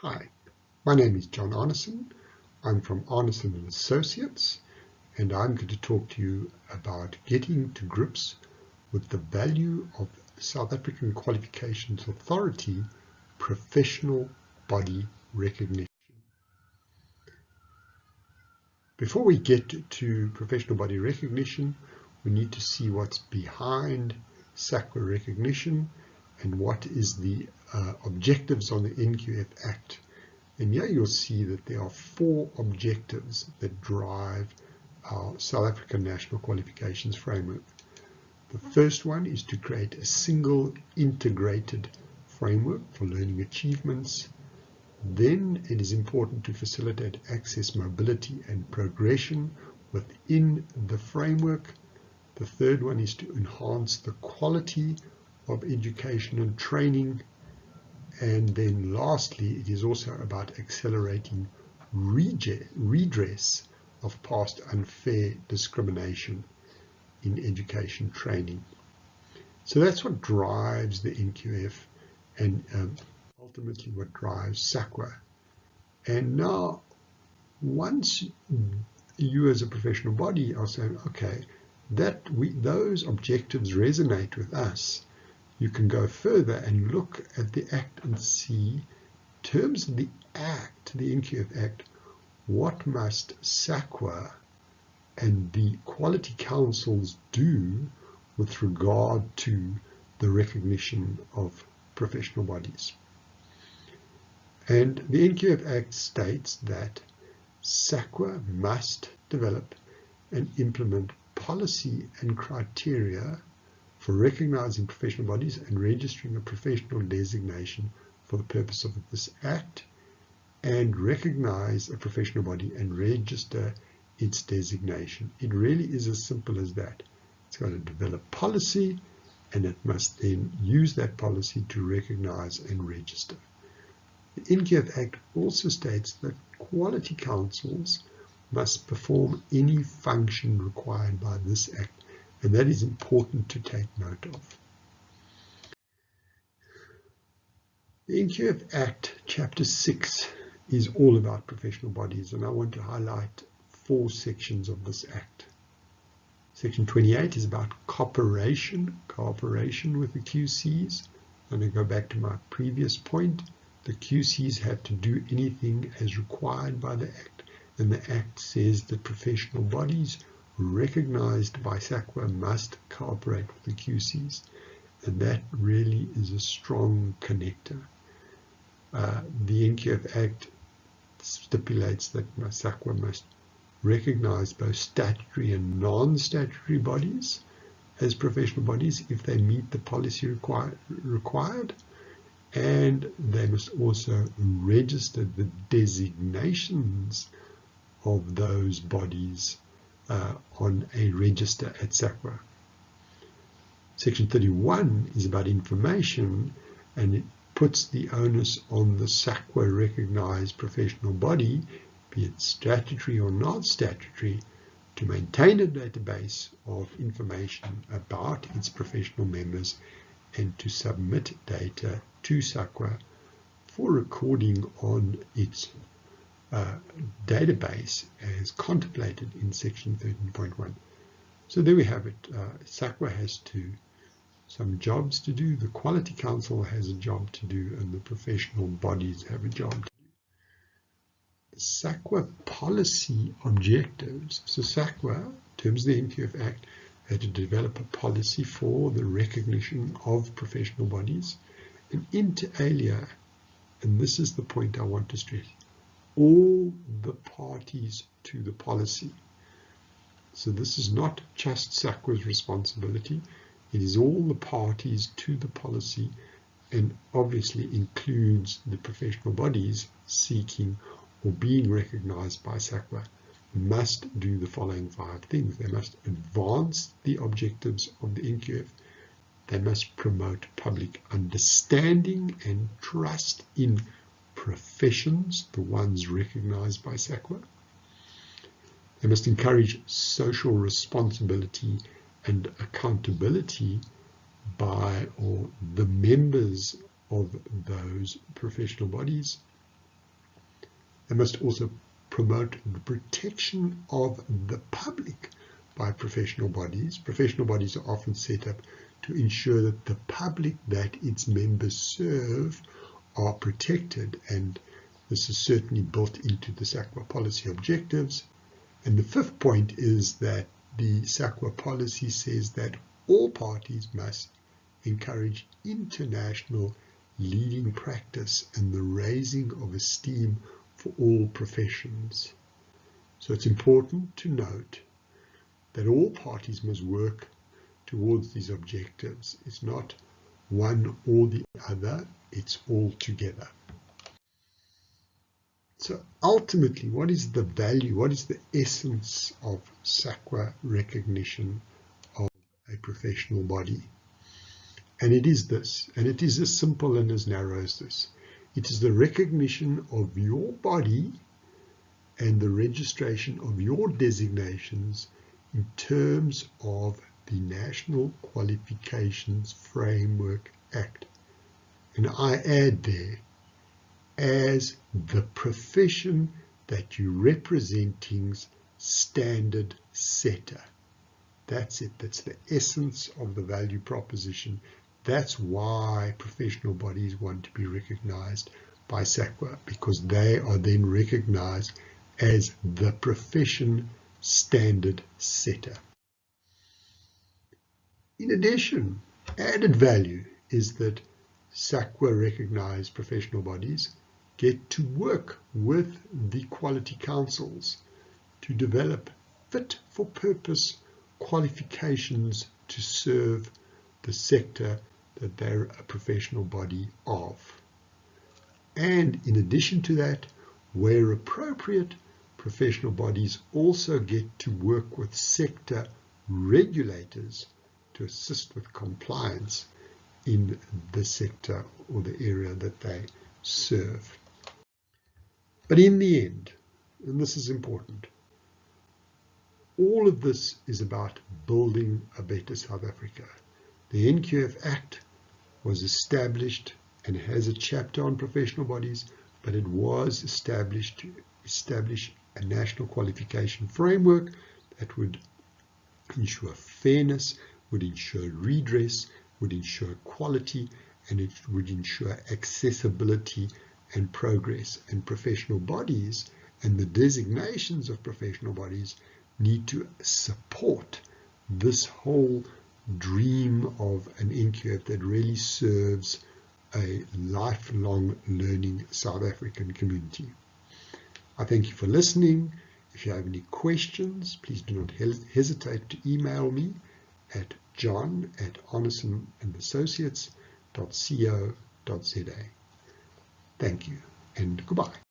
Hi, my name is John Arneson. I'm from Arneson and Associates, and I'm going to talk to you about getting to grips with the value of South African Qualifications Authority professional body recognition. Before we get to professional body recognition, we need to see what's behind SAQA recognition and what is the objectives on the NQF Act. And here you'll see that there are 4 objectives that drive our South African National Qualifications Framework. The first one is to create a single integrated framework for learning achievements. Then it is important to facilitate access, mobility and progression within the framework. The third one is to enhance the quality of education and training. And then lastly, it is also about accelerating redress of past unfair discrimination in education training. So that's what drives the NQF and ultimately what drives SAQA. And now, once you as a professional body are saying, okay, those objectives resonate with us, you can go further and look at the Act and see, in terms of the Act, the NQF Act, what must SAQA and the quality councils do with regard to the recognition of professional bodies. And the NQF Act states that SAQA must develop and implement policy and criteria for recognizing professional bodies and registering a professional designation for the purpose of this Act, and recognize a professional body and register its designation. It really is as simple as that. It's got to develop policy, and it must then use that policy to recognize and register. The NQF Act also states that quality councils must perform any function required by this Act, and that is important to take note of. The NQF Act, Chapter 6, is all about professional bodies, and I want to highlight 4 sections of this Act. Section 28 is about cooperation with the QCs. I'm going to go back to my previous point. The QCs have to do anything as required by the Act, and the Act says that professional bodies recognized by SAQA must cooperate with the QCs, and that really is a strong connector. The NQF Act stipulates that SAQA must recognize both statutory and non-statutory bodies as professional bodies if they meet the policy required, and they must also register the designations of those bodies on a register at SAQA. Section 31 is about information, and it puts the onus on the SAQA recognized professional body, be it statutory or not statutory, to maintain a database of information about its professional members and to submit data to SAQA for recording on its database as contemplated in Section 13.1. So there we have it. SAQA has some jobs to do, the Quality Council has a job to do, and the professional bodies have a job to do. The SAQA policy objectives. So SAQA, in terms of the NQF Act, had to develop a policy for the recognition of professional bodies, and inter alia, and this is the point I want to stress, all the parties to the policy. So this is not just SAQA's responsibility, it is all the parties to the policy, and obviously includes the professional bodies seeking or being recognized by SAQA, must do the following 5 things. They must advance the objectives of the NQF. They must promote public understanding and trust in professions, the ones recognized by SAQA. They must encourage social responsibility and accountability by the members of those professional bodies. They must also promote the protection of the public by professional bodies. Professional bodies are often set up to ensure that the public that its members serve are protected, and this is certainly built into the SAQA policy objectives. And the fifth point is that the SAQA policy says that all parties must encourage international leading practice and the raising of esteem for all professions. So it's important to note that all parties must work towards these objectives. It's not one or the other, it's all together. So ultimately, what is the value, what is the essence of SAQA recognition of a professional body? And it is this, and it is as simple and as narrow as this. It is the recognition of your body and the registration of your designations in terms of the National Qualifications Framework Act. And I add there, as the profession that you're representing's standard setter. That's it. That's the essence of the value proposition. That's why professional bodies want to be recognized by SAQA, because they are then recognized as the profession standard setter. In addition, added value is that SAQA recognized professional bodies get to work with the quality councils to develop fit-for-purpose qualifications to serve the sector that they're a professional body of. And in addition to that, where appropriate, professional bodies also get to work with sector regulators to assist with compliance in the sector or the area that they serve. But in the end, and this is important, all of this is about building a better South Africa. The NQF Act was established and has a chapter on professional bodies, but it was established to establish a national qualification framework that would ensure fairness, would ensure redress, would ensure quality, and it would ensure accessibility and progress. And professional bodies and the designations of professional bodies need to support this whole dream of an NQF that really serves a lifelong learning South African community. I thank you for listening. If you have any questions, please do not hesitate to email me at john@arneson&associates.co.za. Thank you and goodbye.